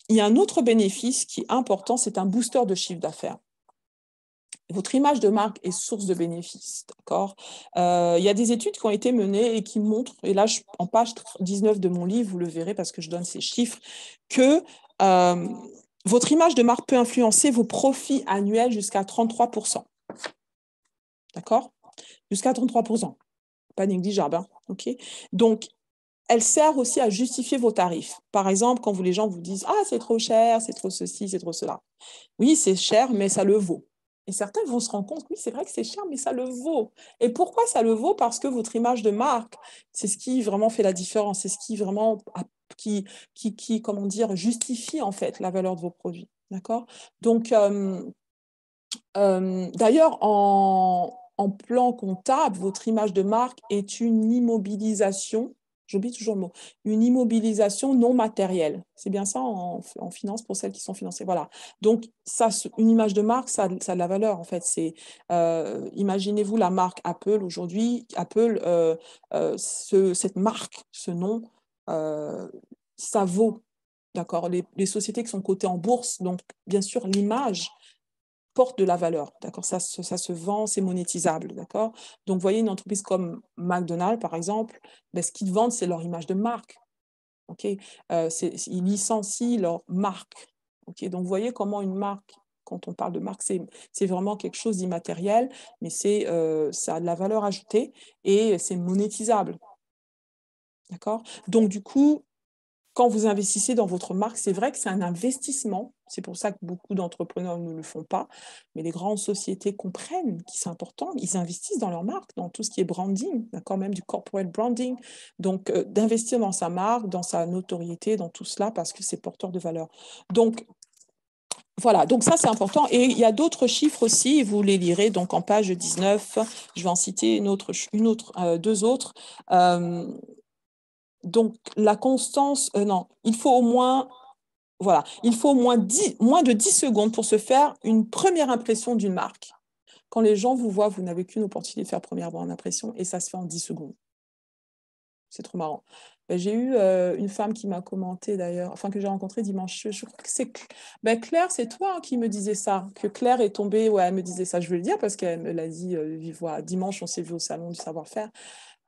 il y a un autre bénéfice qui est important, c'est un booster de chiffre d'affaires. Votre image de marque est source de bénéfices, d'accord? Il y a des études qui ont été menées et qui montrent, et là, en page 19 de mon livre, vous le verrez parce que je donne ces chiffres, que votre image de marque peut influencer vos profits annuels jusqu'à 33%. D'accord? Jusqu'à 33%. Pas négligeable, hein? OK? Donc, elle sert aussi à justifier vos tarifs. Par exemple, quand les gens vous disent « Ah, c'est trop cher, c'est trop ceci, c'est trop cela. » Oui, c'est cher, mais ça le vaut. Et certains vont se rendre compte, oui, c'est vrai que c'est cher, mais ça le vaut. Et pourquoi ça le vaut? Parce que votre image de marque, c'est ce qui vraiment fait la différence. C'est ce qui vraiment, comment dire, justifie en fait la valeur de vos produits. D'accord? Donc, d'ailleurs, en plan comptable, votre image de marque est une immobilisation, j'oublie toujours le mot, une immobilisation non matérielle. C'est bien ça en finance pour celles qui sont financées. Voilà. Donc, ça, une image de marque, ça a de la valeur en fait. Imaginez-vous la marque Apple aujourd'hui. Apple, cette marque, ce nom, ça vaut. d'accord? Les sociétés qui sont cotées en bourse, donc bien sûr, l'image porte de la valeur, d'accord? Ça se vend, c'est monétisable, d'accord? Donc, vous voyez, une entreprise comme McDonald's, par exemple, ben, ce qu'ils vendent, c'est leur image de marque, ok? Ils licencient leur marque, ok? Donc, vous voyez comment une marque, quand on parle de marque, c'est vraiment quelque chose d'immatériel, mais ça a de la valeur ajoutée et c'est monétisable, d'accord? Donc, du coup, quand vous investissez dans votre marque, c'est vrai que c'est un investissement. C'est pour ça que beaucoup d'entrepreneurs ne le font pas. Mais les grandes sociétés comprennent que c'est important. Ils investissent dans leur marque, dans tout ce qui est branding, d'accord, même du corporate branding. Donc, d'investir dans sa marque, dans sa notoriété, dans tout cela, parce que c'est porteur de valeur. Donc, voilà, donc ça c'est important. Et il y a d'autres chiffres aussi, vous les lirez donc en page 19. Je vais en citer deux autres. Donc, la constance, non, il faut au moins, voilà, il faut au moins moins de 10 secondes pour se faire une première impression d'une marque. Quand les gens vous voient, vous n'avez qu'une opportunité de faire première bonne impression et ça se fait en 10 secondes. C'est trop marrant. Ben, j'ai eu une femme qui m'a commenté d'ailleurs, enfin que j'ai rencontrée dimanche. Je crois que c'est Claire, c'est toi qui me disais ça, que Claire est tombée, ouais, elle me disait ça, je veux le dire parce qu'elle me l'a dit vive voix. Dimanche, on s'est vu au salon du savoir-faire.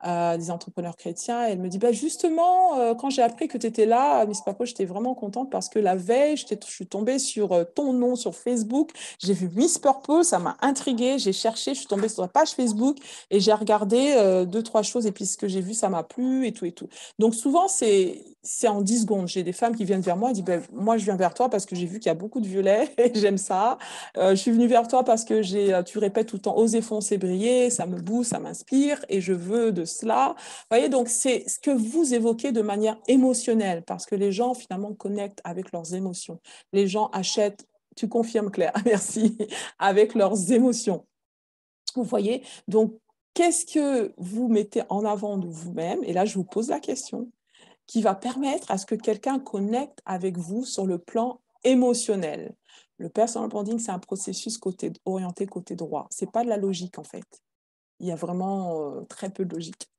Des entrepreneurs chrétiens. Et elle me dit, bah justement, quand j'ai appris que tu étais là, Miss Papo, j'étais vraiment contente parce que la veille, je suis tombée sur ton nom sur Facebook. J'ai vu Miss Purple, ça m'a intriguée. J'ai cherché, je suis tombée sur la page Facebook et j'ai regardé deux, trois choses. Et puis ce que j'ai vu, ça m'a plu et tout et tout. Donc souvent, c'est en 10 secondes. J'ai des femmes qui viennent vers moi et disent, bah, moi, je viens vers toi parce que j'ai vu qu'il y a beaucoup de violet et j'aime ça. Je suis venue vers toi parce que tu répètes tout le temps, oser foncer, briller, ça me booste, ça m'inspire et je veux de cela. Vous voyez, donc c'est ce que vous évoquez de manière émotionnelle parce que les gens finalement connectent avec leurs émotions. Les gens achètent, tu confirmes Claire, merci, avec leurs émotions. Vous voyez, donc qu'est-ce que vous mettez en avant de vous-même? Et là, je vous pose la question qui va permettre à ce que quelqu'un connecte avec vous sur le plan émotionnel. Le personal branding, c'est un processus orienté côté droit. Ce n'est pas de la logique, en fait. Il y a vraiment très peu de logique.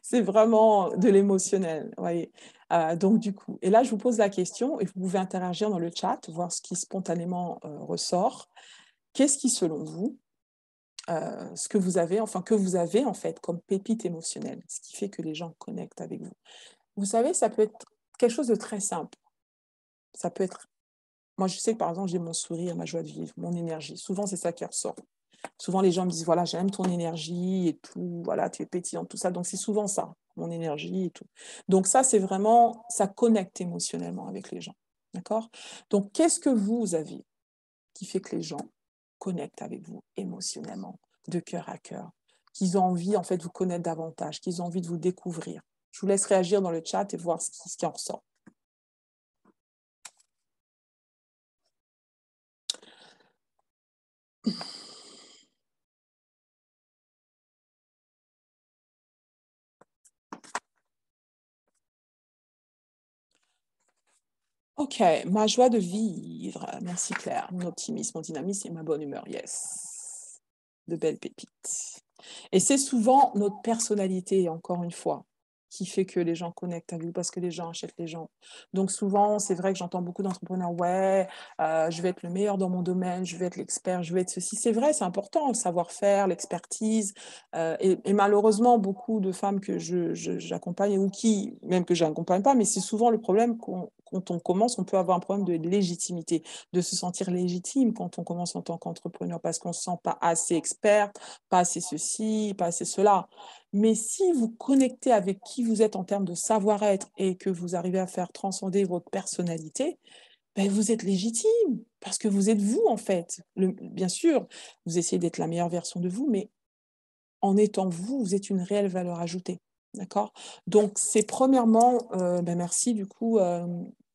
C'est vraiment de l'émotionnel. Voyez. Donc, du coup, et là, je vous pose la question, et vous pouvez interagir dans le chat, voir ce qui spontanément ressort. Qu'est-ce qui, selon vous, que vous avez en fait comme pépite émotionnelle, ce qui fait que les gens connectent avec vous. Vous savez, ça peut être quelque chose de très simple. Ça peut être... Moi, je sais que, par exemple, j'ai mon sourire, ma joie de vivre, mon énergie. Souvent, c'est ça qui ressort. Souvent, les gens me disent, voilà, j'aime ton énergie et tout. Voilà, tu es pétillante, tout ça. Donc, c'est souvent ça, mon énergie et tout. Donc, ça, c'est vraiment... Ça connecte émotionnellement avec les gens. D'accord? Donc, qu'est-ce que vous avez qui fait que les gens connectent avec vous émotionnellement, de cœur à cœur, qu'ils ont envie, en fait, de vous connaître davantage, qu'ils ont envie de vous découvrir? Je vous laisse réagir dans le chat et voir ce qui en ressort. Ok, ma joie de vivre. Merci Claire. Mon optimisme, mon dynamisme et ma bonne humeur. Yes. De belles pépites. Et c'est souvent notre personnalité, encore une fois, qui fait que les gens connectent à vous parce que les gens achètent les gens. Donc souvent, c'est vrai que j'entends beaucoup d'entrepreneurs, ouais, je vais être le meilleur dans mon domaine, je vais être l'expert, je vais être ceci. C'est vrai, c'est important, le savoir-faire, l'expertise. Et malheureusement, beaucoup de femmes que j'accompagne ou même que je n'accompagne pas, mais c'est souvent le problème quand on commence, on peut avoir un problème de légitimité, de se sentir légitime quand on commence en tant qu'entrepreneur parce qu'on ne se sent pas assez expert, pas assez ceci, pas assez cela. Mais si vous connectez avec qui vous êtes en termes de savoir-être et que vous arrivez à faire transcender votre personnalité, ben vous êtes légitime parce que vous êtes vous, en fait. Bien sûr, vous essayez d'être la meilleure version de vous, mais en étant vous, vous êtes une réelle valeur ajoutée. D'accord? Donc, c'est premièrement, merci du coup,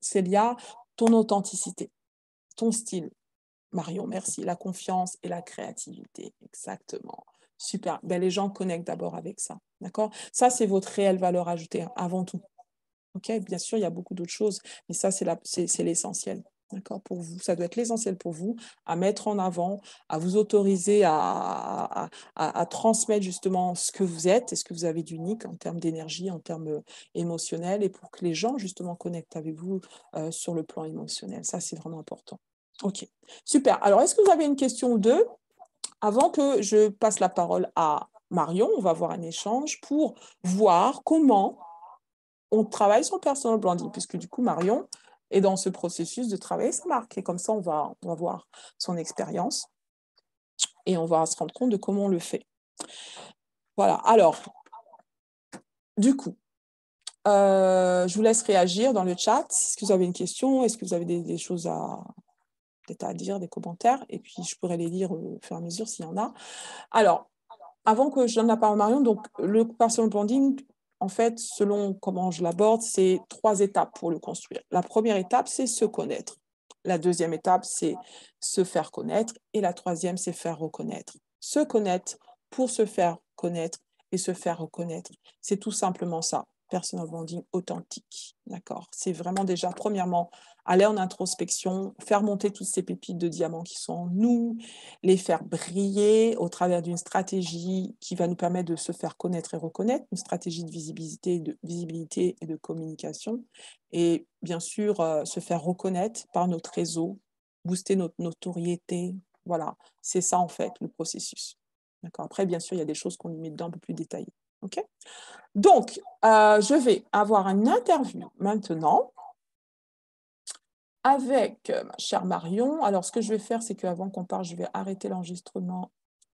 Célia, ton authenticité, ton style. Marion, merci. La confiance et la créativité, exactement. Super. Ben, les gens connectent d'abord avec ça. D'accord? Ça, c'est votre réelle valeur ajoutée, avant tout. OK? Bien sûr, il y a beaucoup d'autres choses, mais ça, c'est l'essentiel. D'accord, pour vous, ça doit être l'essentiel pour vous, à mettre en avant, à vous autoriser à transmettre justement ce que vous êtes et ce que vous avez d'unique en termes d'énergie, en termes émotionnels, et pour que les gens justement connectent avec vous sur le plan émotionnel. Ça, c'est vraiment important. Ok, super. Alors, est-ce que vous avez une question ou deux? Avant que je passe la parole à Marion, on va avoir un échange pour voir comment on travaille son personal branding, puisque du coup, Marion est dans ce processus de travailler sa marque. Et comme ça, on va voir son expérience et on va se rendre compte de comment on le fait. Voilà. Alors, du coup, je vous laisse réagir dans le chat. Est-ce que vous avez une question? Est-ce que vous avez des choses peut-être à dire, des commentaires? Et puis, je pourrais les lire au fur et à mesure s'il y en a. Alors, avant que je donne la parole à Marion, donc le personal branding, en fait, selon comment je l'aborde, c'est 3 étapes pour le construire. La première étape, c'est se connaître. La deuxième étape, c'est se faire connaître. Et la troisième, c'est faire reconnaître. Se connaître pour se faire connaître et se faire reconnaître. C'est tout simplement ça, personal branding authentique. D'accord? C'est vraiment déjà, premièrement, aller en introspection, faire monter toutes ces pépites de diamants qui sont en nous, les faire briller au travers d'une stratégie qui va nous permettre de se faire connaître et reconnaître, une stratégie de visibilité et de communication. Et bien sûr, se faire reconnaître par notre réseau, booster notre notoriété. Voilà, c'est ça en fait le processus. D'accord. Après, bien sûr, il y a des choses qu'on y met dedans un peu plus détaillées. OK? Donc, je vais avoir une interview maintenant avec ma chère Marion. Alors, ce que je vais faire, c'est qu'avant qu'on parte, je vais arrêter l'enregistrement